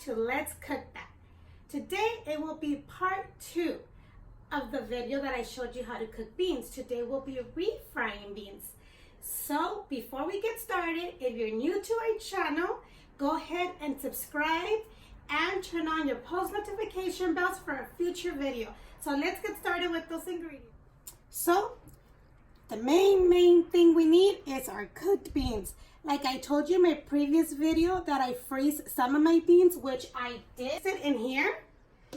to Let's Cook That. Today it will be part 2 of the video that I showed you how to cook beans. Today will be refrying beans. So before we get started, if you're new to our channel, go ahead and subscribe and turn on your post notification bells for a future video. So let's get started with those ingredients. So the main thing we need is our cooked beans. Like I told you in my previous video that I freeze some of my beans, which I did sit in here.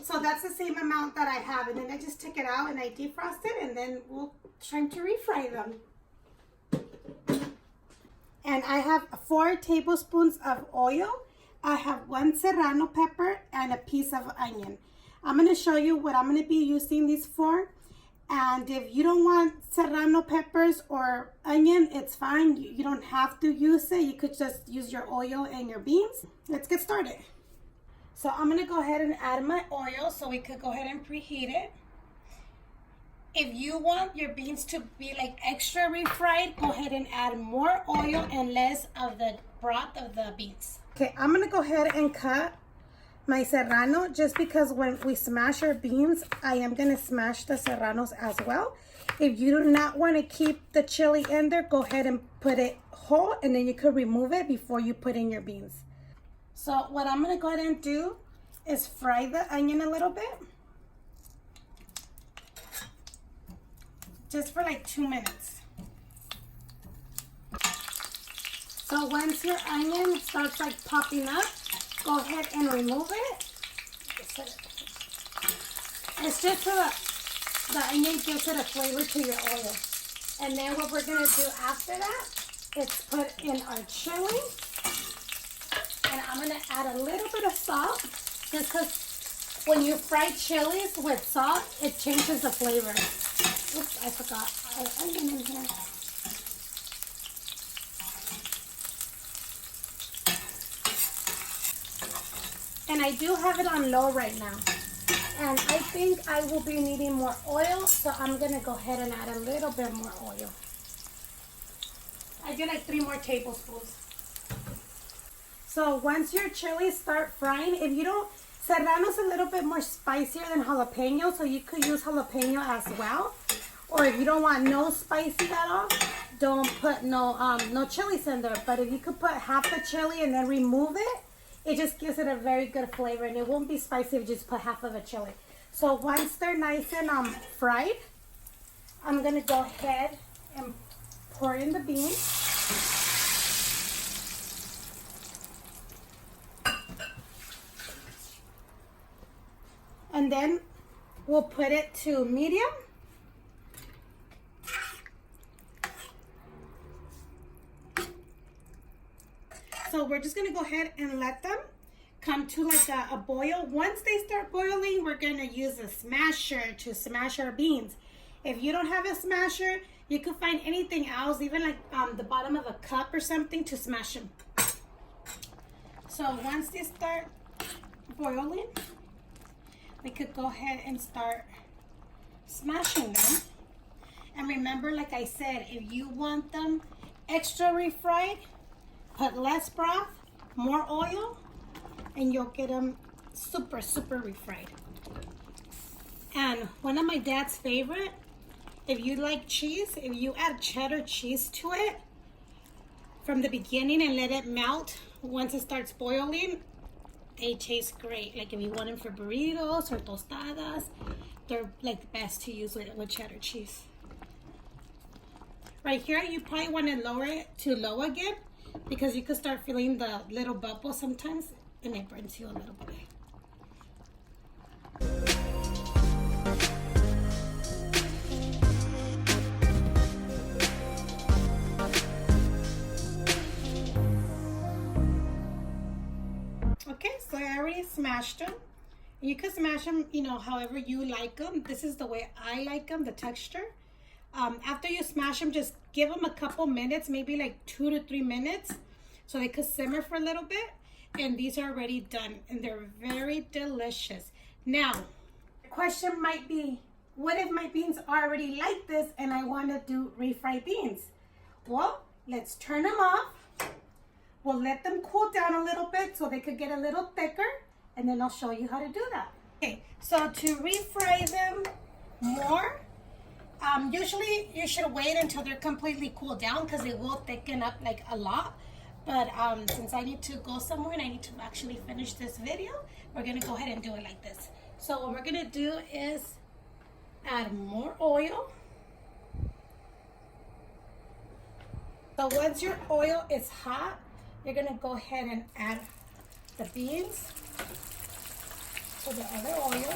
So that's the same amount that I have. And then I just took it out and I defrosted, and then we'll try to refry them. And I have 4 tablespoons of oil. I have 1 serrano pepper and a piece of onion. I'm going to show you what I'm going to be using these for. And if you don't want serrano peppers or onion, it's fine. You don't have to use it. You could just use your oil and your beans. Let's get started. So I'm going to go ahead and add my oil so we could go ahead and preheat it. If you want your beans to be like extra refried, go ahead and add more oil and less of the broth of the beans. Okay, I'm going to go ahead and cut my serrano, just because when we smash our beans, I am going to smash the serranos as well. If you do not want to keep the chili in there, go ahead and put it whole, and then you could remove it before you put in your beans. So what I'm going to go ahead and do is fry the onion a little bit. Just for like 2 minutes. So once your onion starts like popping up, go ahead and remove it. It's just so the onion gives it a flavor to your oil. And then what we're going to do after that is put in our chili. And I'm going to add a little bit of salt, just because when you fry chilies with salt, it changes the flavor. Oops, I forgot our onion in here. And I do have it on low right now. And I think I will be needing more oil, so I'm going to go ahead and add a little bit more oil. I did like 3 more tablespoons. So once your chilies start frying, if you don't, serrano's a little bit more spicier than jalapeno, so you could use jalapeno as well. Or if you don't want no spicy at all, don't put no chilies in there. But if you could put half the chili and then remove it, it just gives it a very good flavor, and it won't be spicy if you just put half of a chili. So once they're nice and fried, I'm going to go ahead and pour in the beans. And then we'll put it to medium. So we're just going to go ahead and let them come to like a boil. Once they start boiling, we're going to use a smasher to smash our beans. If you don't have a smasher, you can find anything else, even like the bottom of a cup or something, to smash them. So once they start boiling, we could go ahead and start smashing them. And remember, like I said, if you want them extra refried, put less broth, more oil, and you'll get them super refried. And one of my dad's favorite, if you like cheese, if you add cheddar cheese to it from the beginning and let it melt, once it starts boiling, they taste great. Like if you want them for burritos or tostadas, they're like the best to use with cheddar cheese. Right here, you probably want to lower it to low again, because you could start feeling the little bubbles sometimes, and it burns you a little bit. Okay, so I already smashed them. You could smash them, however you like them. This is the way I like them, the texture. After you smash them, just give them a couple minutes, maybe like 2 to 3 minutes, so they could simmer for a little bit. And these are already done, and they're very delicious. Now, the question might be, what if my beans are already like this and I want to do refried beans? Well, let's turn them off. We'll let them cool down a little bit so they could get a little thicker. and then I'll show you how to do that. Okay, so to refry them more, usually you should wait until they're completely cooled down because it will thicken up like a lot. But since I need to go somewhere and I need to actually finish this video, we're gonna go ahead and do it like this. So what we're gonna do is add more oil. So once your oil is hot, you're gonna go ahead and add the beans to the other oil.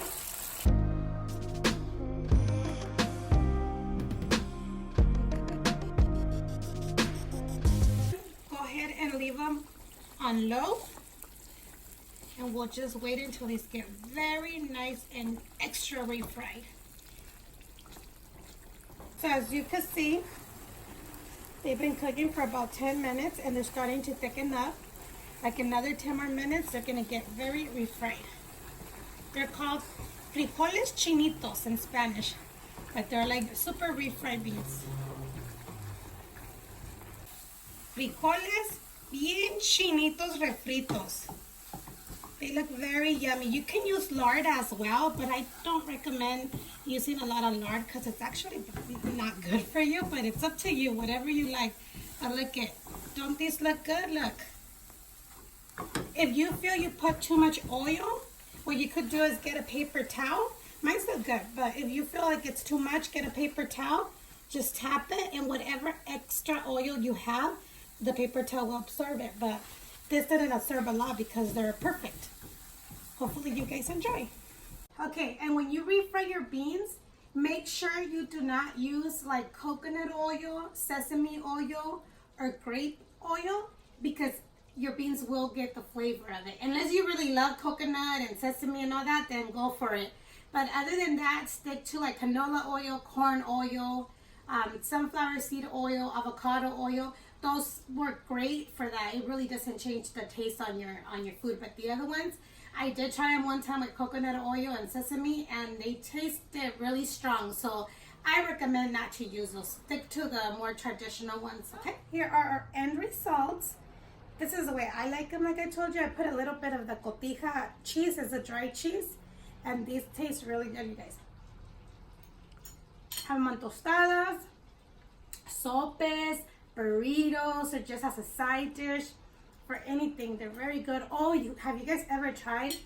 And leave them on low, and we'll just wait until these get very nice and extra refried. So as you can see, they've been cooking for about 10 minutes and they're starting to thicken up. Like another 10 more minutes, they're gonna get very refried. They're called frijoles chinitos in Spanish, but they're like super refried beans. Frijoles bien chinitos refritos. They look very yummy. You can use lard as well, but I don't recommend using a lot of lard because it's actually not good for you, but it's up to you, whatever you like. But look at, don't these look good? Look. If you feel you put too much oil, what you could do is get a paper towel. Mine's look good, but if you feel like it's too much, get a paper towel, just tap it, and whatever extra oil you have, the paper towel will absorb it. But this didn't absorb a lot because they're perfect. Hopefully you guys enjoy. Okay, and when you refry your beans, make sure you do not use like coconut oil, sesame oil, or grape oil, because your beans will get the flavor of it. Unless you really love coconut and sesame and all that, then go for it. But other than that, stick to like canola oil, corn oil, sunflower seed oil, avocado oil. Those work great for that. It really doesn't change the taste on your food. But the other ones, I did try them one time with coconut oil and sesame, and they tasted really strong. So I recommend not to use those. Stick to the more traditional ones. Okay, here are our end results. This is the way I like them. Like I told you, I put a little bit of the cotija cheese as a dry cheese, and these taste really good, you guys. Jamon tostadas, sopes, burritos, or just as a side dish for anything. They're very good. Oh, have you guys ever tried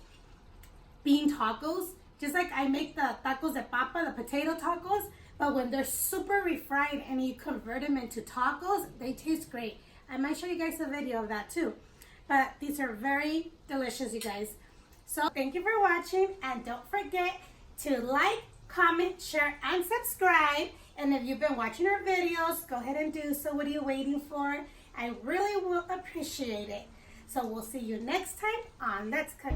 bean tacos? Just like I make the tacos de papa, the potato tacos, but when they're super refried and you convert them into tacos, they taste great. I might show you guys a video of that too. But these are very delicious, you guys. So thank you for watching, and don't forget to like, comment, share, and subscribe. And if you've been watching our videos, go ahead and do so. What are you waiting for? I really will appreciate it. So we'll see you next time on Let's Cook.